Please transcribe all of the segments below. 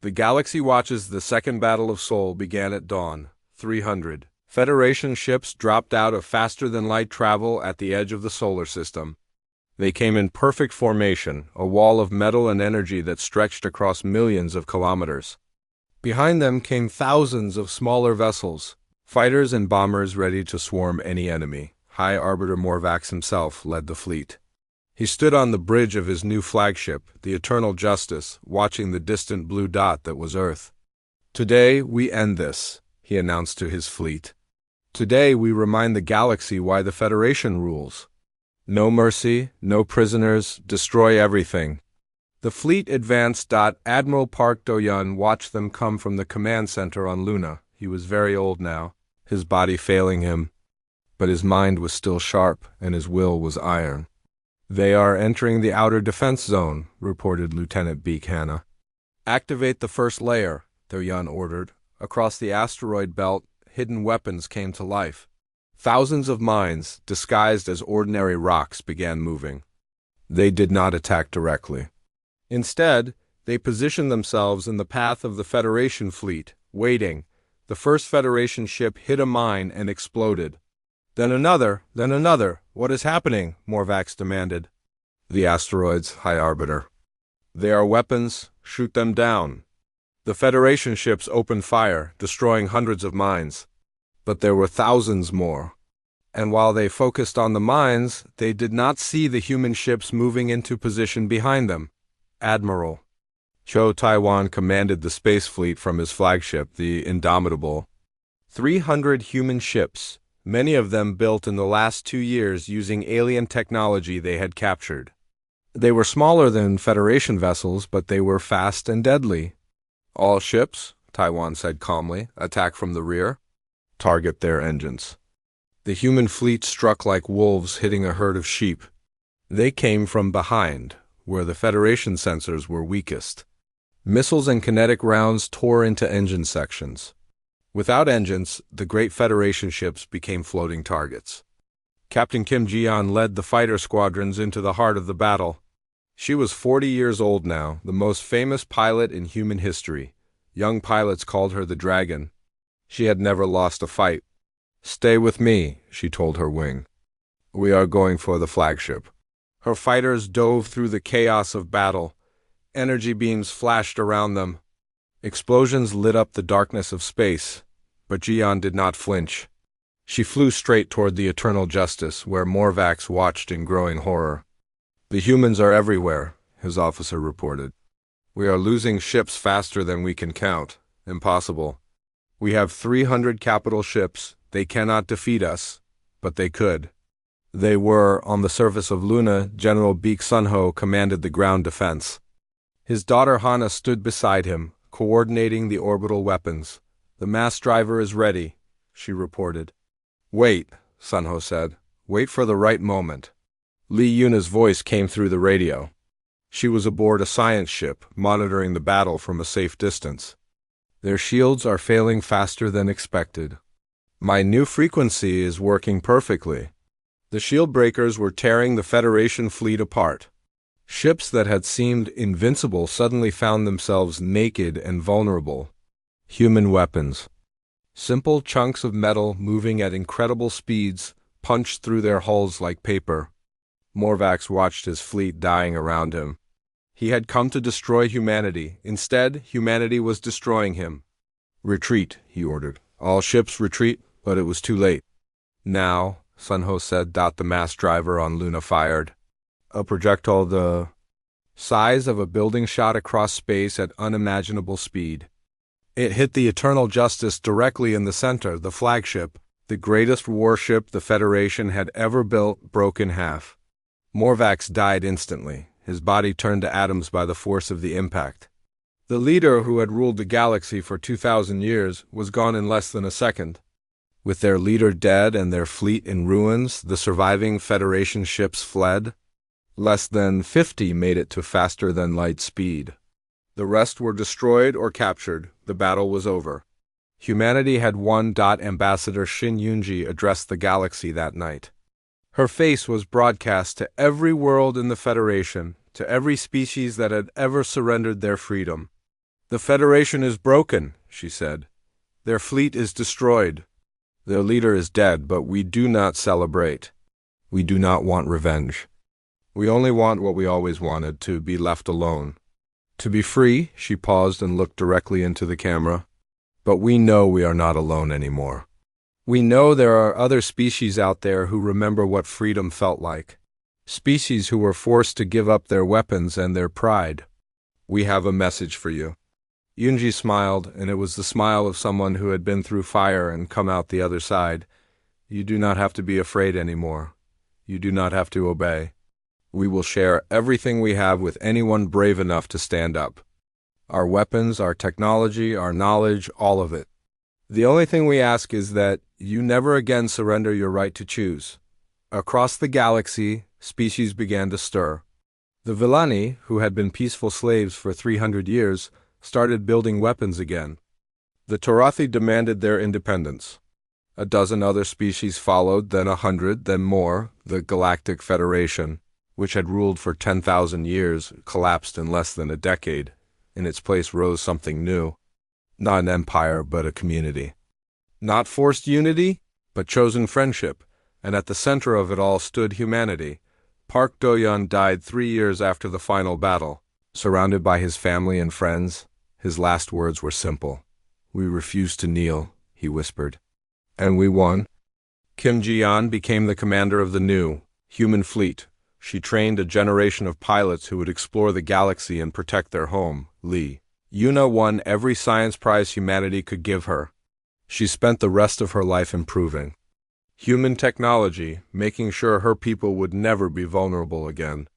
The galaxy watches the Second Battle of Sol began at dawn, 300. Federation ships dropped out of faster-than-light travel at the edge of the solar system. They came in perfect formation, a wall of metal and energy that stretched across millions of kilometers. Behind them came thousands of smaller vessels, fighters and bombers ready to swarm any enemy. High Arbiter Morvax himself led the fleet. He stood on the bridge of his new flagship, the Eternal Justice, watching the distant blue dot that was Earth. "Today we end this," he announced to his fleet. "Today we remind the galaxy why the Federation rules. No mercy, no prisoners, destroy everything." The fleet advanced. Admiral Park Do-yun watched them come from the command center on Luna. He was very old now, his body failing him, but his mind was still sharp and his will was iron. "They are entering the outer defense zone," reported Lieutenant Beak Hanna. "Activate the first layer," Do-yun ordered. Across the asteroid belt, hidden weapons came to life. Thousands of mines, disguised as ordinary rocks, began moving. They did not attack directly. Instead, they positioned themselves in the path of the Federation fleet, waiting. The first Federation ship hit a mine and exploded. Then another. "What is happening?" Morvax demanded. "The asteroids, High Arbiter. They are weapons. Shoot them down." The Federation ships opened fire, destroying hundreds of mines. But there were thousands more. And while they focused on the mines, they did not see the human ships moving into position behind them. Admiral Cho Taiwan commanded the space fleet from his flagship, the Indomitable. 300 human ships, many of them built in the last 2 years using alien technology they had captured. They were smaller than Federation vessels, but they were fast and deadly. "All ships," Taiwan said calmly, "attack from the rear. Target their engines." The human fleet struck like wolves hitting a herd of sheep. They came from behind, where the Federation sensors were weakest. Missiles and kinetic rounds tore into engine sections. Without engines, the great Federation ships became floating targets. Captain Kim Ji-yeon led the fighter squadrons into the heart of the battle. She was 40 years old now, the most famous pilot in human history. Young pilots called her the Dragon. She had never lost a fight. "Stay with me," she told her wing. "We are going for the flagship." Her fighters dove through the chaos of battle. Energy beams flashed around them. Explosions lit up the darkness of space, but Ji-yeon did not flinch. She flew straight toward the Eternal Justice, where Morvax watched in growing horror. "The humans are everywhere," his officer reported. "We are losing ships faster than we can count. Impossible. We have 300 capital ships. They cannot defeat us, but they could." They were, on the surface of Luna. General Baek Sun-ho commanded the ground defense. His daughter Hana stood beside him, coordinating the orbital weapons. "The mass driver is ready," she reported. "Wait," Sun-ho said. "Wait for the right moment." Lee Yuna's voice came through the radio. She was aboard a science ship, monitoring the battle from a safe distance. "Their shields are failing faster than expected. My new frequency is working perfectly." The shield breakers were tearing the Federation fleet apart. Ships that had seemed invincible suddenly found themselves naked and vulnerable. Human weapons. Simple chunks of metal moving at incredible speeds punched through their hulls like paper. Morvax watched his fleet dying around him. He had come to destroy humanity. Instead, humanity was destroying him. "Retreat," he ordered. "All ships retreat," but it was too late. "Now," Sun-ho said. The mass driver on Luna fired. A projectile the size of a building shot across space at unimaginable speed. It hit the Eternal Justice directly in the center. The flagship, the greatest warship the Federation had ever built, broke in half. Morvax died instantly, his body turned to atoms by the force of the impact. The leader who had ruled the galaxy for 2,000 years was gone in less than a second. With their leader dead and their fleet in ruins, the surviving Federation ships fled. Less than 50 made it to faster-than-light speed. The rest were destroyed or captured. The battle was over. Humanity had won. Ambassador Shin Yunji addressed the galaxy that night. Her face was broadcast to every world in the Federation, to every species that had ever surrendered their freedom. The Federation is broken, she said. Their fleet is destroyed. Their leader is dead, but we do not celebrate. We do not want revenge. We only want what we always wanted, to be left alone. To be free, she paused and looked directly into the camera. But we know we are not alone anymore. We know there are other species out there who remember what freedom felt like. Species who were forced to give up their weapons and their pride. We have a message for you. Yunji smiled, and it was the smile of someone who had been through fire and come out the other side. You do not have to be afraid anymore. You do not have to obey. We will share everything we have with anyone brave enough to stand up. Our weapons, our technology, our knowledge, all of it. The only thing we ask is that you never again surrender your right to choose. Across the galaxy, species began to stir. The Villani, who had been peaceful slaves for 300 years, started building weapons again. The Torathi demanded their independence. A dozen other species followed, then 100, then more. The Galactic Federation, which had ruled for 10,000 years, collapsed in less than a decade. In its place rose something new. Not an empire, but a community. Not forced unity, but chosen friendship, and at the center of it all stood humanity. Park Do-yeon died 3 years after the final battle. Surrounded by his family and friends, his last words were simple. "We refuse to kneel," he whispered. And we won. Kim Ji-yeon became the commander of the new, human fleet. She trained a generation of pilots who would explore the galaxy and protect their home, Lee. Yuna won every science prize humanity could give her. She spent the rest of her life improving human technology, making sure her people would never be vulnerable again.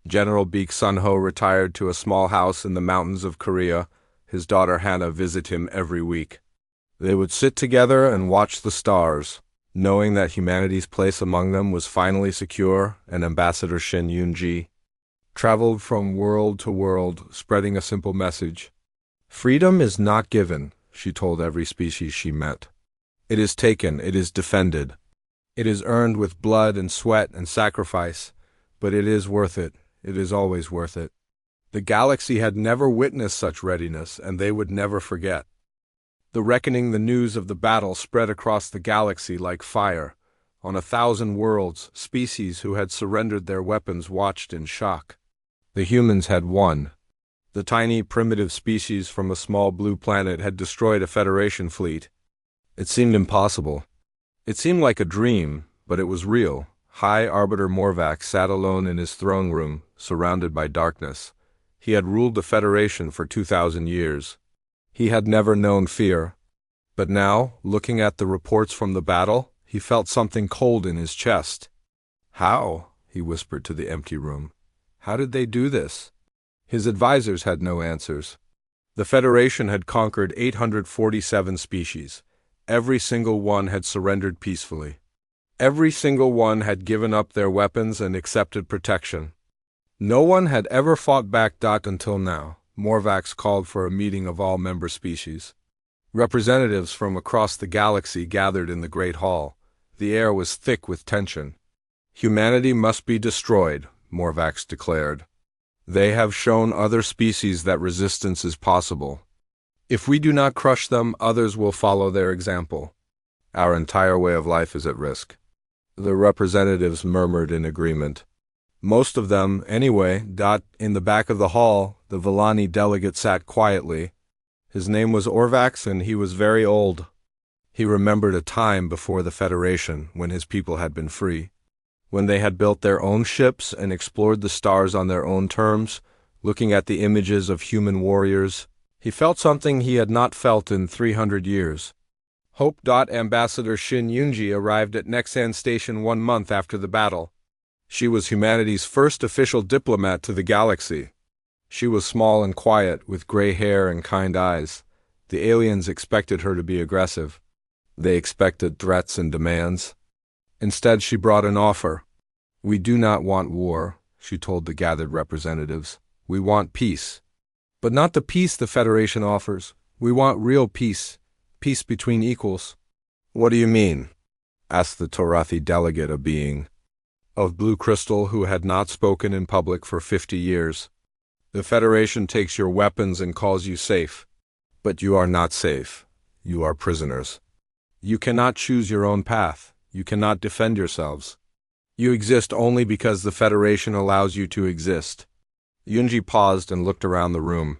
General Baek Sun-ho retired to a small house in the mountains of Korea. His daughter Hannah visited him every week. They would sit together and watch the stars, knowing that humanity's place among them was finally secure, and Ambassador Shin Yoon-ji traveled from world to world, spreading a simple message. Freedom is not given, she told every species she met. It is taken, it is defended. It is earned with blood and sweat and sacrifice, but it is worth it. It is always worth it. The galaxy had never witnessed such readiness, and they would never forget. The reckoning, the news of the battle spread across the galaxy like fire. On 1,000 worlds, species who had surrendered their weapons watched in shock. The humans had won. The tiny, primitive species from a small blue planet had destroyed a Federation fleet. It seemed impossible. It seemed like a dream, but it was real. High Arbiter Morvac sat alone in his throne room, surrounded by darkness. He had ruled the Federation for 2,000 years. He had never known fear. But now, looking at the reports from the battle, he felt something cold in his chest. "How?" he whispered to the empty room. "How did they do this?" His advisors had no answers. The Federation had conquered 847 species. Every single one had surrendered peacefully. Every single one had given up their weapons and accepted protection. No one had ever fought back. Until now, Morvax called for a meeting of all member species. Representatives from across the galaxy gathered in the Great Hall. The air was thick with tension. "Humanity must be destroyed," Morvax declared. "They have shown other species that resistance is possible. If we do not crush them, others will follow their example. Our entire way of life is at risk." The representatives murmured in agreement. Most of them, anyway. In the back of the hall, the Villani delegate sat quietly. His name was Orvax, and he was very old. He remembered a time before the Federation, when his people had been free, when they had built their own ships and explored the stars on their own terms, looking at the images of human warriors. He felt something he had not felt in 300 years. Hope. Ambassador Shin Yoon-ji arrived at Nexan Station 1 month after the battle. She was humanity's first official diplomat to the galaxy. She was small and quiet, with gray hair and kind eyes. The aliens expected her to be aggressive. They expected threats and demands. Instead, she brought an offer. "We do not want war," she told the gathered representatives. "We want peace. But not the peace the Federation offers. We want real peace. Peace between equals." "What do you mean?" asked the Torathi delegate, a being of blue crystal who had not spoken in public for 50 years. The Federation takes your weapons and calls you safe. But you are not safe. You are prisoners. You cannot choose your own path. You cannot defend yourselves. You exist only because the Federation allows you to exist. Yunji paused and looked around the room.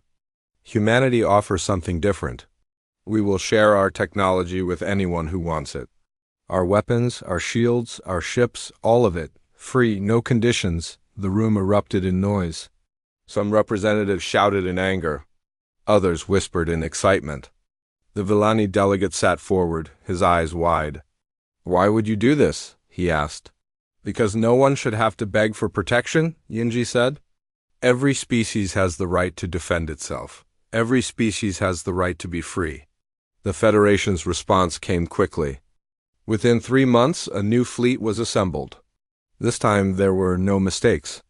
Humanity offers something different. We will share our technology with anyone who wants it. Our weapons, our shields, our ships, all of it. Free, no conditions. The room erupted in noise. Some representatives shouted in anger. Others whispered in excitement. The Villani delegate sat forward, his eyes wide. "Why would you do this?" he asked. "Because no one should have to beg for protection," Yunji said. "Every species has the right to defend itself. Every species has the right to be free." The Federation's response came quickly. Within 3 months, a new fleet was assembled. This time there were no mistakes.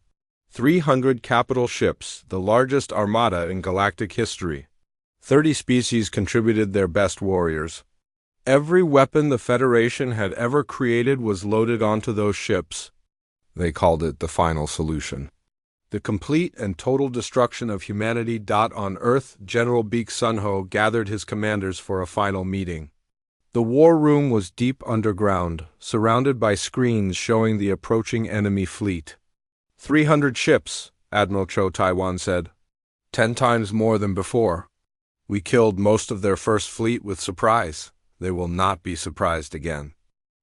300 capital ships, the largest armada in galactic history. 30 species contributed their best warriors. Every weapon the Federation had ever created was loaded onto those ships. They called it the final solution. The complete and total destruction of humanity. On Earth, General Beek Sunho gathered his commanders for a final meeting. The war room was deep underground, surrounded by screens showing the approaching enemy fleet. 300 ships, Admiral Cho Taiwan said. 10 times more than before. We killed most of their first fleet with surprise. They will not be surprised again.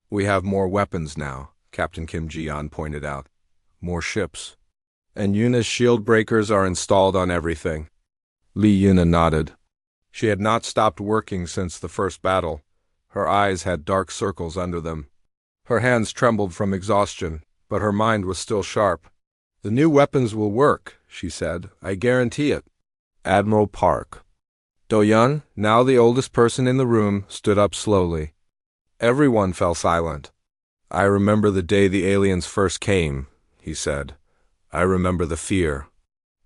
We have more weapons now, Captain Kim Ji-yeon pointed out. More ships. And Yuna's shield breakers are installed on everything. Lee Yuna nodded. She had not stopped working since the first battle. Her eyes had dark circles under them. Her hands trembled from exhaustion, but her mind was still sharp. "The new weapons will work," she said. "I guarantee it." Admiral Park. Do-yeon, now the oldest person in the room, stood up slowly. Everyone fell silent. "I remember the day the aliens first came," he said. "I remember the fear.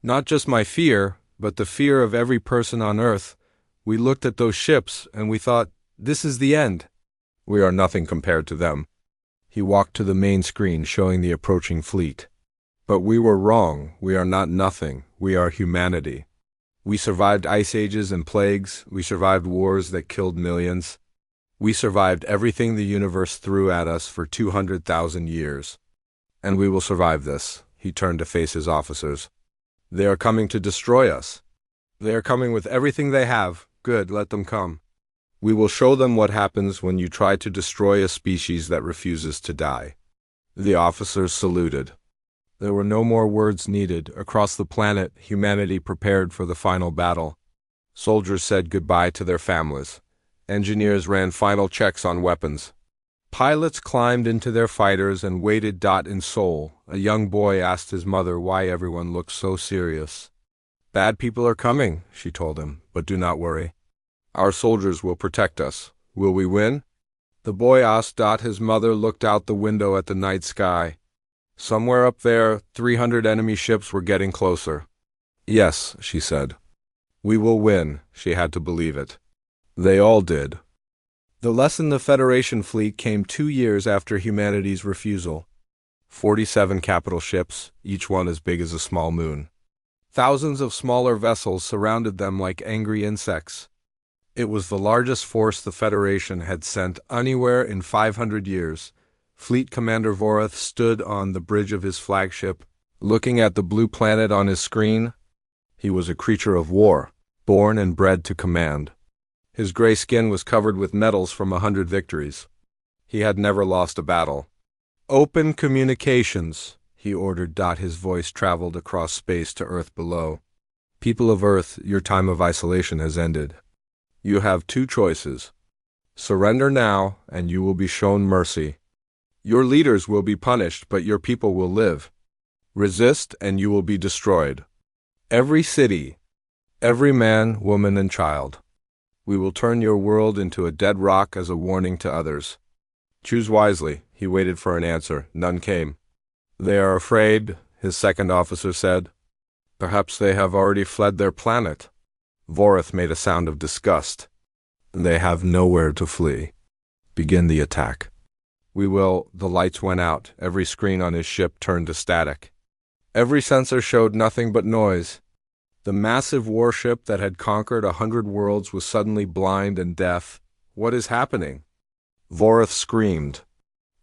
Not just my fear, but the fear of every person on Earth. We looked at those ships, and we thought, this is the end. We are nothing compared to them." He walked to the main screen showing the approaching fleet. "But we were wrong. We are not nothing. We are humanity. We survived ice ages and plagues. We survived wars that killed millions. We survived everything the universe threw at us for 200,000 years. And we will survive this." He turned to face his officers. "They are coming to destroy us. They are coming with everything they have. Good, let them come. We will show them what happens when you try to destroy a species that refuses to die." The officers saluted. There were no more words needed. Across the planet, humanity prepared for the final battle. Soldiers said goodbye to their families. Engineers ran final checks on weapons. Pilots climbed into their fighters and waited. In Seoul, a young boy asked his mother why everyone looked so serious. "Bad people are coming," she told him, "but do not worry. Our soldiers will protect us. Will we win?" The boy asked. His mother looked out the window at the night sky. Somewhere up there, 300 enemy ships were getting closer. "Yes," she said. "We will win." She had to believe it. They all did. The lesson the Federation fleet came 2 years after humanity's refusal. 47 capital ships, each one as big as a small moon. Thousands of smaller vessels surrounded them like angry insects. It was the largest force the Federation had sent anywhere in 500 years. Fleet Commander Vorath stood on the bridge of his flagship, looking at the blue planet on his screen. He was a creature of war, born and bred to command. His gray skin was covered with medals from 100 victories. He had never lost a battle. "Open communications," he ordered. His voice traveled across space to Earth below. "People of Earth, your time of isolation has ended. You have 2 choices. Surrender now, and you will be shown mercy. Your leaders will be punished, but your people will live. Resist, and you will be destroyed. Every city, every man, woman, and child. We will turn your world into a dead rock as a warning to others. Choose wisely." He waited for an answer. None came. "They are afraid," his second officer said. "Perhaps they have already fled their planet." Vorath made a sound of disgust. "They have nowhere to flee. Begin the attack." "We will." The lights went out. Every screen on his ship turned to static. Every sensor showed nothing but noise. The massive warship that had conquered 100 worlds was suddenly blind and deaf. What is happening? Vorith screamed.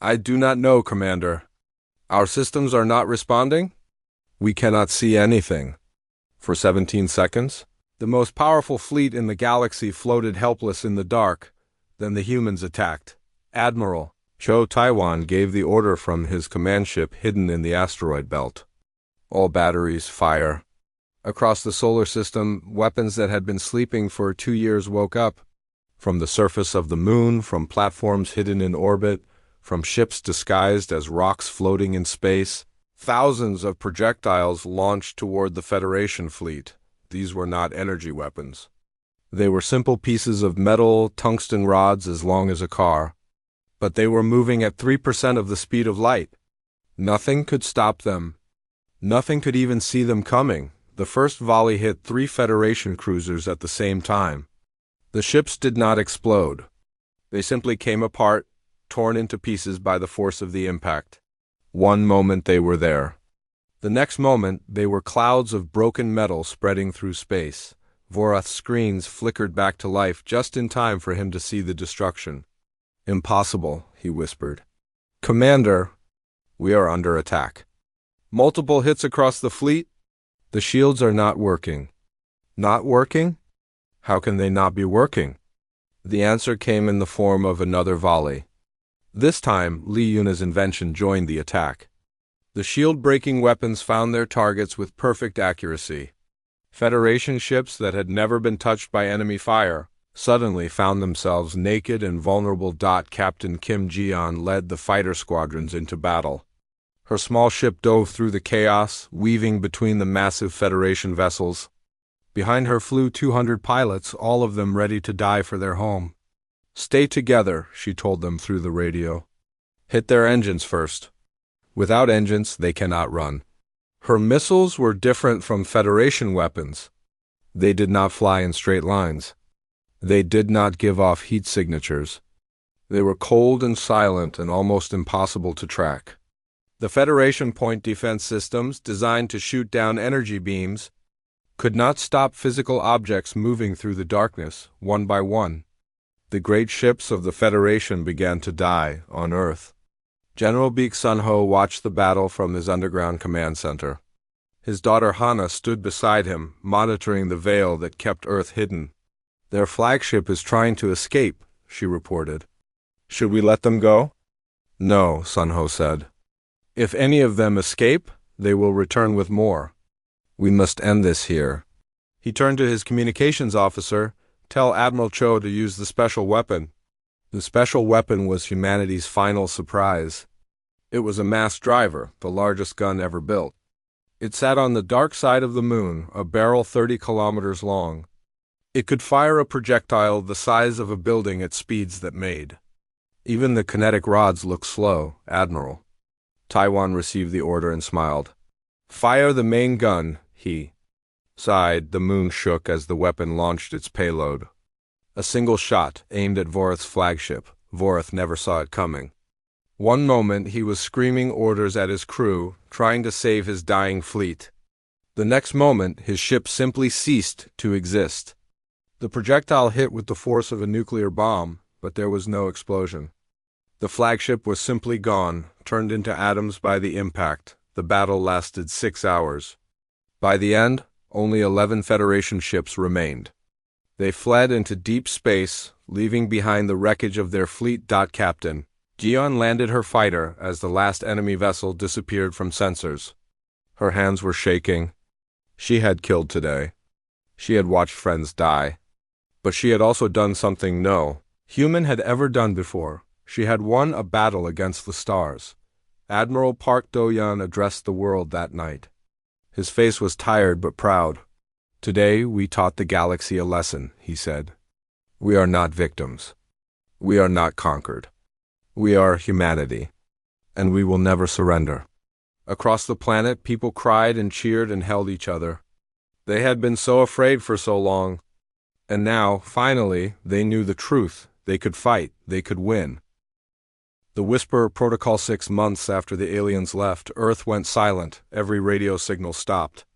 I do not know, Commander. Our systems are not responding? We cannot see anything. For 17 seconds, the most powerful fleet in the galaxy floated helpless in the dark. Then the humans attacked. Admiral Cho Taiwan gave the order from his command ship hidden in the asteroid belt. All batteries, fire. Across the solar system, weapons that had been sleeping for 2 years woke up. From the surface of the moon, from platforms hidden in orbit, from ships disguised as rocks floating in space, thousands of projectiles launched toward the Federation fleet. These were not energy weapons. They were simple pieces of metal, tungsten rods as long as a car. But they were moving at 3% of the speed of light. Nothing could stop them. Nothing could even see them coming. The first volley hit 3 Federation cruisers at the same time. The ships did not explode. They simply came apart, torn into pieces by the force of the impact. One moment they were there. The next moment, they were clouds of broken metal spreading through space. Vorith's screens flickered back to life just in time for him to see the destruction. Impossible, he whispered. Commander, we are under attack. Multiple hits across the fleet? The shields are not working. Not working? How can they not be working? The answer came in the form of another volley. This time, Li Yuna's invention joined the attack. The shield-breaking weapons found their targets with perfect accuracy. Federation ships that had never been touched by enemy fire suddenly found themselves naked and vulnerable. Captain Kim Jian led the fighter squadrons into battle. Her small ship dove through the chaos, weaving between the massive Federation vessels. Behind her flew 200 pilots, all of them ready to die for their home. Stay together, she told them through the radio. Hit their engines first. Without engines, they cannot run. Her missiles were different from Federation weapons. They did not fly in straight lines. They did not give off heat signatures. They were cold and silent and almost impossible to track. The Federation point defense systems, designed to shoot down energy beams, could not stop physical objects moving through the darkness, one by one. The great ships of the Federation began to die on Earth. General Baek Sun-ho watched the battle from his underground command center. His daughter Hana stood beside him, monitoring the veil that kept Earth hidden. Their flagship is trying to escape, she reported. Should we let them go? No, Sun-ho said. If any of them escape, they will return with more. We must end this here. He turned to his communications officer. Tell Admiral Cho to use the special weapon. The special weapon was humanity's final surprise. It was a mass driver, the largest gun ever built. It sat on the dark side of the moon, a barrel 30 kilometers long. It could fire a projectile the size of a building at speeds that made. Even the kinetic rods looked slow, Admiral. Taiwan received the order and smiled. Fire the main gun, he sighed. The moon shook as the weapon launched its payload. A single shot, aimed at Vorith's flagship. Vorith never saw it coming. One moment he was screaming orders at his crew, trying to save his dying fleet. The next moment his ship simply ceased to exist. The projectile hit with the force of a nuclear bomb, but there was no explosion. The flagship was simply gone, turned into atoms by the impact. The battle lasted 6 hours. By the end, only 11 Federation ships remained. They fled into deep space, leaving behind the wreckage of their fleet. Captain Jian landed her fighter as the last enemy vessel disappeared from sensors. Her hands were shaking. She had killed today. She had watched friends die. But she had also done something no human had ever done before. She had won a battle against the stars. Admiral Park Do-yeon addressed the world that night. His face was tired but proud. Today we taught the galaxy a lesson, he said. We are not victims. We are not conquered. We are humanity. And we will never surrender. Across the planet, people cried and cheered and held each other. They had been so afraid for so long. And now, finally, they knew the truth. They could fight. They could win. The Whisper Protocol 6 months after the aliens left, Earth went silent. Every radio signal stopped.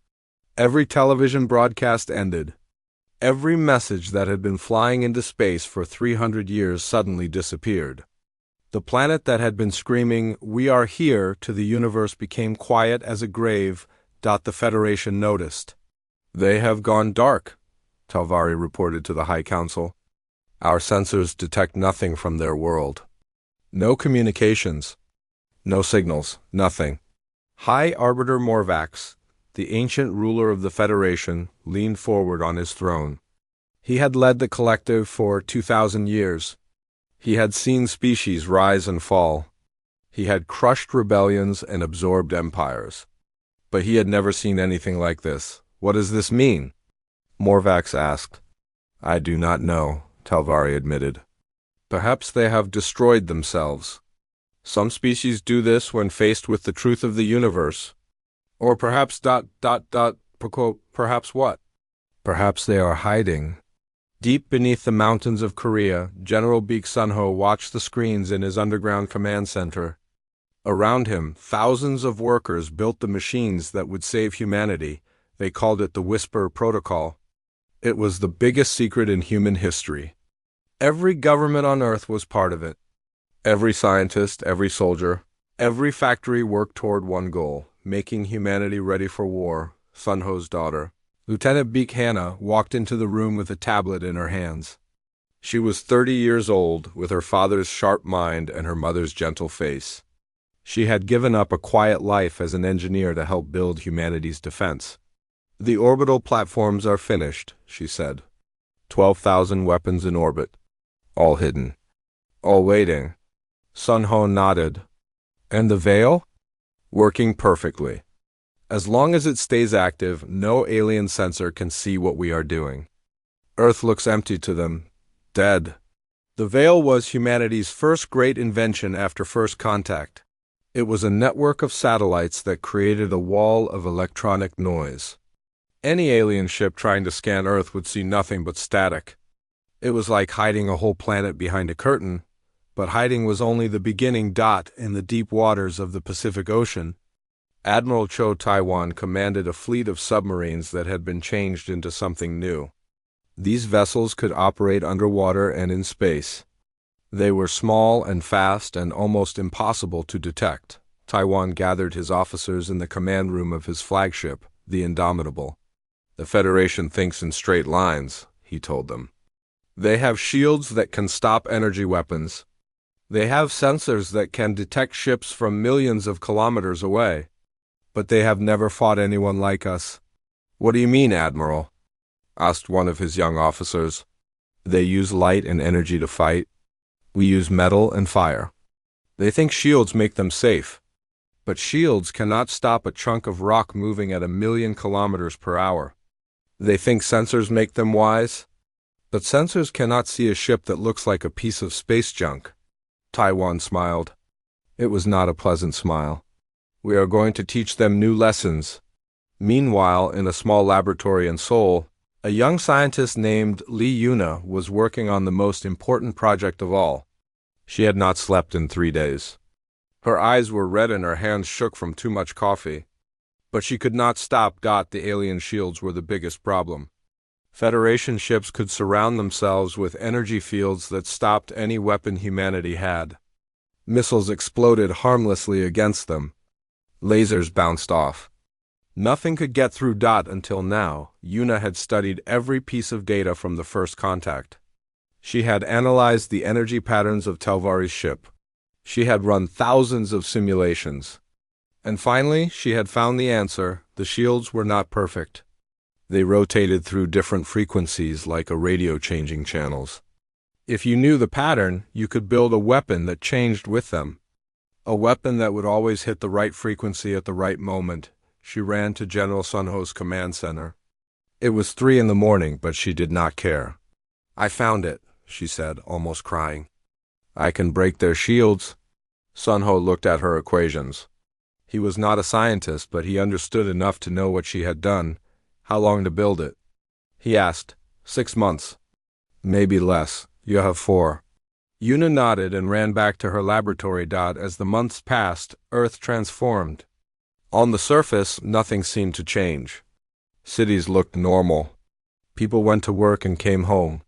Every television broadcast ended. Every message that had been flying into space for 300 years suddenly disappeared. The planet that had been screaming, "We are here," to the universe became quiet as a grave. The Federation noticed. "They have gone dark," Talvari reported to the High Council. "Our sensors detect nothing from their world. No communications. No signals. Nothing." High Arbiter Morvax, the ancient ruler of the Federation, leaned forward on his throne. He had led the collective for 2,000 years. He had seen species rise and fall. He had crushed rebellions and absorbed empires. But he had never seen anything like this. "What does this mean?" Morvax asked. "I do not know," Talvari admitted. "Perhaps they have destroyed themselves. Some species do this when faced with the truth of the universe. Or perhaps perhaps what? Perhaps they are hiding." Deep beneath the mountains of Korea, General Baek Sunho watched the screens in his underground command center. Around him, thousands of workers built the machines that would save humanity. They called it the Whisper Protocol. It was the biggest secret in human history. Every government on Earth was part of it. Every scientist, every soldier, every factory worked toward one goal: making humanity ready for war. Sunho's daughter, Lieutenant Baek Hannah, walked into the room with a tablet in her hands. She was 30 years old, with her father's sharp mind and her mother's gentle face. She had given up a quiet life as an engineer to help build humanity's defense. "The orbital platforms are finished," she said. 12,000 weapons in orbit. All hidden. All waiting. Sunho nodded. "And the veil?" "Working perfectly. As long as it stays active, no alien sensor can see what we are doing. Earth looks empty to them. Dead." The veil was humanity's first great invention after first contact. It was a network of satellites that created a wall of electronic noise. Any alien ship trying to scan Earth would see nothing but static. It was like hiding a whole planet behind a curtain, but hiding was only the beginning. In the deep waters of the Pacific Ocean, Admiral Cho Taiwan commanded a fleet of submarines that had been changed into something new. These vessels could operate underwater and in space. They were small and fast and almost impossible to detect. Taiwan gathered his officers in the command room of his flagship, the Indomitable. "The Federation thinks in straight lines," he told them. "They have shields that can stop energy weapons. They have sensors that can detect ships from millions of kilometers away. But they have never fought anyone like us." "What do you mean, Admiral?" asked one of his young officers. "They use light and energy to fight. We use metal and fire. They think shields make them safe. But shields cannot stop a chunk of rock moving at 1,000,000 kilometers per hour. They think sensors make them wise. But sensors cannot see a ship that looks like a piece of space junk." Taiwan smiled. It was not a pleasant smile. "We are going to teach them new lessons." Meanwhile, in a small laboratory in Seoul, a young scientist named Lee Yuna was working on the most important project of all. She had not slept in 3 days. Her eyes were red and her hands shook from too much coffee. But she could not stop. The alien shields were the biggest problem. Federation ships could surround themselves with energy fields that stopped any weapon humanity had. Missiles exploded harmlessly against them. Lasers bounced off. Nothing could get through. Until now, Yuna had studied every piece of data from the first contact. She had analyzed the energy patterns of Talvari's ship. She had run thousands of simulations. And finally, she had found the answer. The shields were not perfect. They rotated through different frequencies like a radio changing channels. If you knew the pattern, you could build a weapon that changed with them. A weapon that would always hit the right frequency at the right moment. She ran to General Sunho's command center. It was 3 in the morning, but she did not care. "I found it," she said, almost crying. "I can break their shields." Sunho looked at her equations. He was not a scientist, but he understood enough to know what she had done. "How long to build it?" he asked. 6 months. "Maybe less. You have 4. Yuna nodded and ran back to her laboratory. As the months passed, Earth transformed. On the surface, nothing seemed to change. Cities looked normal. People went to work and came home.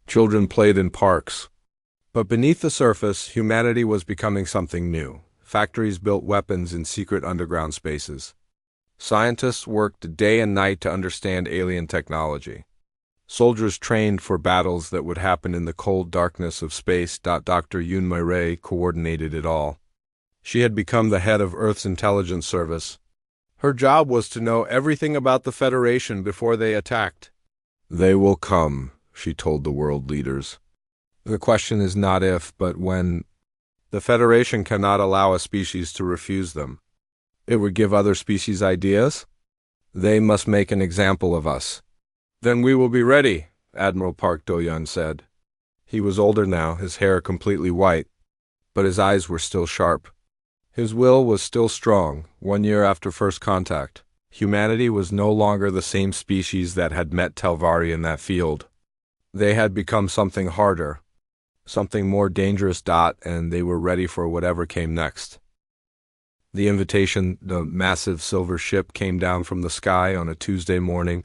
Children played in parks. But beneath the surface, humanity was becoming something new. Factories built weapons in secret underground spaces. Scientists worked day and night to understand alien technology. Soldiers trained for battles that would happen in the cold darkness of space. Dr. Yoon Mi-rae coordinated it all. She had become the head of Earth's intelligence service. Her job was to know everything about the Federation before they attacked. They will come, she told the world leaders. The question is not if, but when. The Federation cannot allow a species to refuse them. It would give other species ideas. They must make an example of us. Then we will be ready, Admiral Park Do-yeon said. He was older now, his hair completely white, but his eyes were still sharp. His will was still strong. 1 year after first contact, humanity was no longer the same species that had met Telvari in that field. They had become something harder, something more dangerous. And they were ready for whatever came next. The invitation, the massive silver ship, came down from the sky on a Tuesday morning.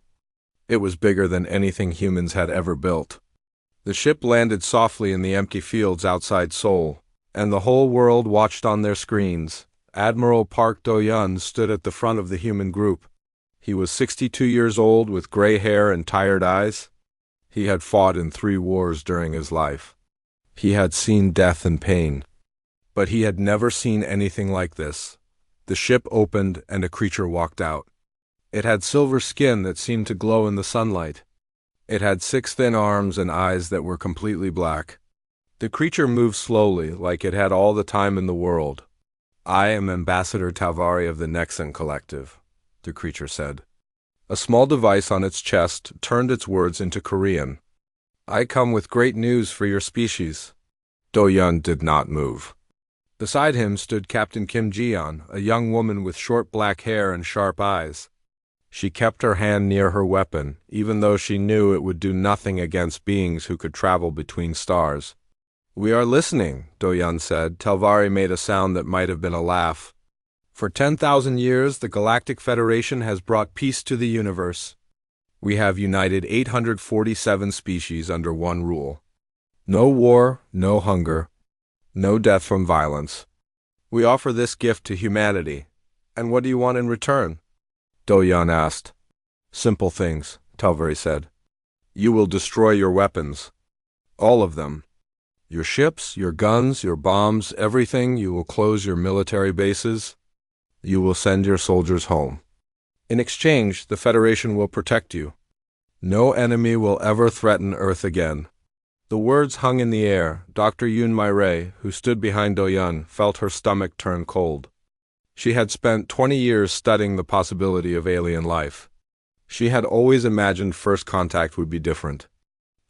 It was bigger than anything humans had ever built. The ship landed softly in the empty fields outside Seoul, and the whole world watched on their screens. Admiral Park Do-yeon stood at the front of the human group. He was 62 years old with gray hair and tired eyes. He had fought in 3 wars during his life. He had seen death and pain. But he had never seen anything like this. The ship opened and a creature walked out. It had silver skin that seemed to glow in the sunlight. It had 6 thin arms and eyes that were completely black. The creature moved slowly, like it had all the time in the world. I am Ambassador Telvari of the Nexon Collective, the creature said. A small device on its chest turned its words into Korean. I come with great news for your species. Do-yeon did not move. Beside him stood Captain Kim Ji-yeon, a young woman with short black hair and sharp eyes. She kept her hand near her weapon, even though she knew it would do nothing against beings who could travel between stars. We are listening, Do-yeon said. Telvari made a sound that might have been a laugh. For 10,000 years, the Galactic Federation has brought peace to the universe. We have united 847 species under one rule. No war, no hunger, no death from violence. We offer this gift to humanity. And what do you want in return? Do-yeon asked. Simple things, Telvari said. You will destroy your weapons. All of them. Your ships, your guns, your bombs, everything. You will close your military bases. You will send your soldiers home. In exchange, the Federation will protect you. No enemy will ever threaten Earth again. The words hung in the air. Dr. Yoon Mi-rae, who stood behind Do-yeon, felt her stomach turn cold. She had spent 20 years studying the possibility of alien life. She had always imagined first contact would be different.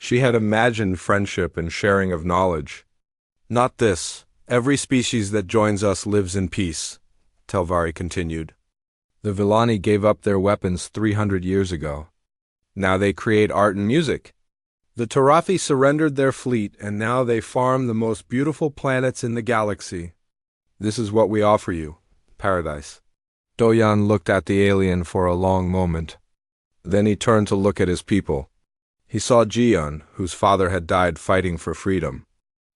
She had imagined friendship and sharing of knowledge. Not this. Every species that joins us lives in peace, Telvari continued. The Villani gave up their weapons 300 years ago. Now they create art and music. The Tarafi surrendered their fleet, and now they farm the most beautiful planets in the galaxy. This is what we offer you. Paradise. Do-yeon looked at the alien for a long moment. Then he turned to look at his people. He saw Ji-yeon, whose father had died fighting for freedom.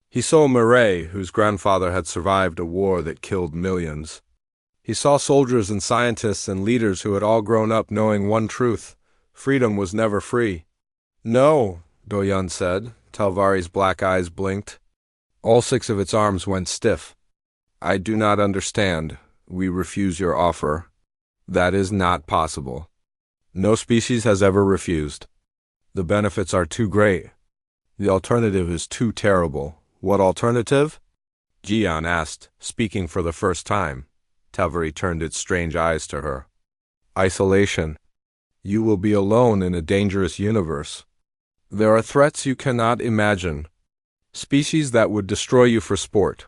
He saw Mi-rae, whose grandfather had survived a war that killed millions. He saw soldiers and scientists and leaders who had all grown up knowing one truth. Freedom was never free. No, Do-yeon said. Telvari's black eyes blinked. All 6 of its arms went stiff. I do not understand. We refuse your offer. That is not possible. No species has ever refused. The benefits are too great. The alternative is too terrible. What alternative? Ji-yeon asked, speaking for the first time. Telvari turned its strange eyes to her. Isolation. You will be alone in a dangerous universe. There are threats you cannot imagine. Species that would destroy you for sport.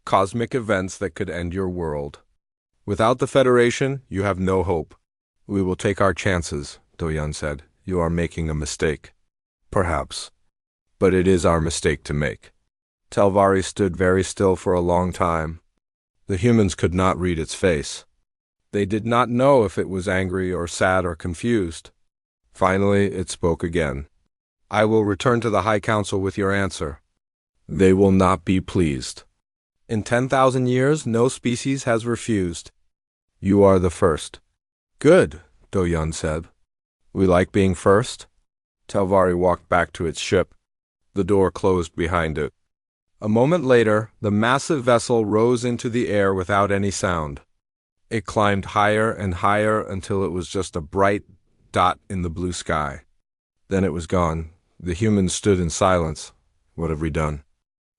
Cosmic events that could end your world. Without the Federation, you have no hope. We will take our chances, Do-yeon said. You are making a mistake. Perhaps. But it is our mistake to make. Telvari stood very still for a long time. The humans could not read its face. They did not know if it was angry or sad or confused. Finally, it spoke again. I will return to the High Council with your answer. They will not be pleased. In 10,000 years, no species has refused. You are the first. Good, Do-Yun said. We like being first. Telvari walked back to its ship. The door closed behind it. A moment later, the massive vessel rose into the air without any sound. It climbed higher and higher until it was just a bright dot in the blue sky. Then it was gone. The humans stood in silence. What have we done?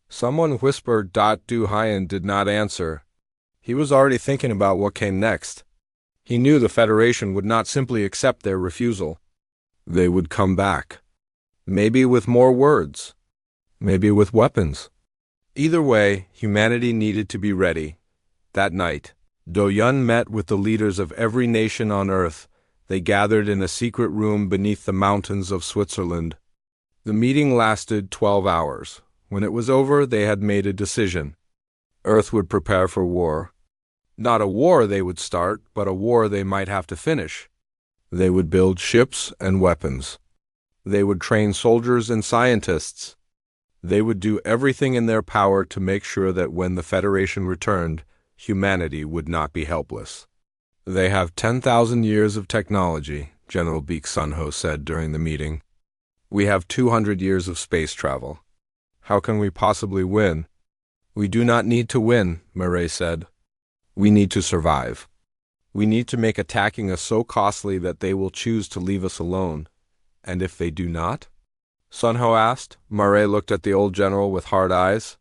Someone whispered. Du-Hyen did not answer. He was already thinking about what came next. He knew the Federation would not simply accept their refusal. They would come back. Maybe with more words. Maybe with weapons. Either way, humanity needed to be ready. That night, Do-Yun met with the leaders of every nation on Earth. They gathered in a secret room beneath the mountains of Switzerland. The meeting lasted 12 hours. When it was over, they had made a decision. Earth would prepare for war. Not a war they would start, but a war they might have to finish. They would build ships and weapons. They would train soldiers and scientists. They would do everything in their power to make sure that when the Federation returned, humanity would not be helpless. They have 10,000 years of technology, General Beek Sunho said during the meeting. We have 200 years of space travel. How can we possibly win? We do not need to win, Murray said. We need to survive. We need to make attacking us so costly that they will choose to leave us alone. And if they do not? Sunho asked. Murray looked at the old general with hard eyes.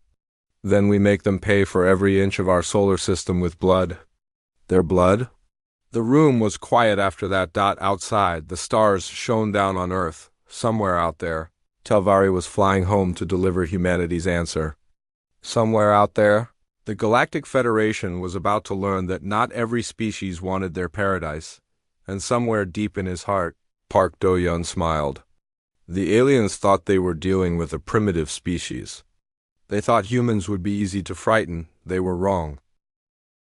Then we make them pay for every inch of our solar system with blood. Their blood? The room was quiet after that dot outside. The stars shone down on Earth. Somewhere out there, Telvari was flying home to deliver humanity's answer. Somewhere out there, the Galactic Federation was about to learn that not every species wanted their paradise, and somewhere deep in his heart, Park Do-Yun smiled. The aliens thought they were dealing with a primitive species. They thought humans would be easy to frighten. They were wrong.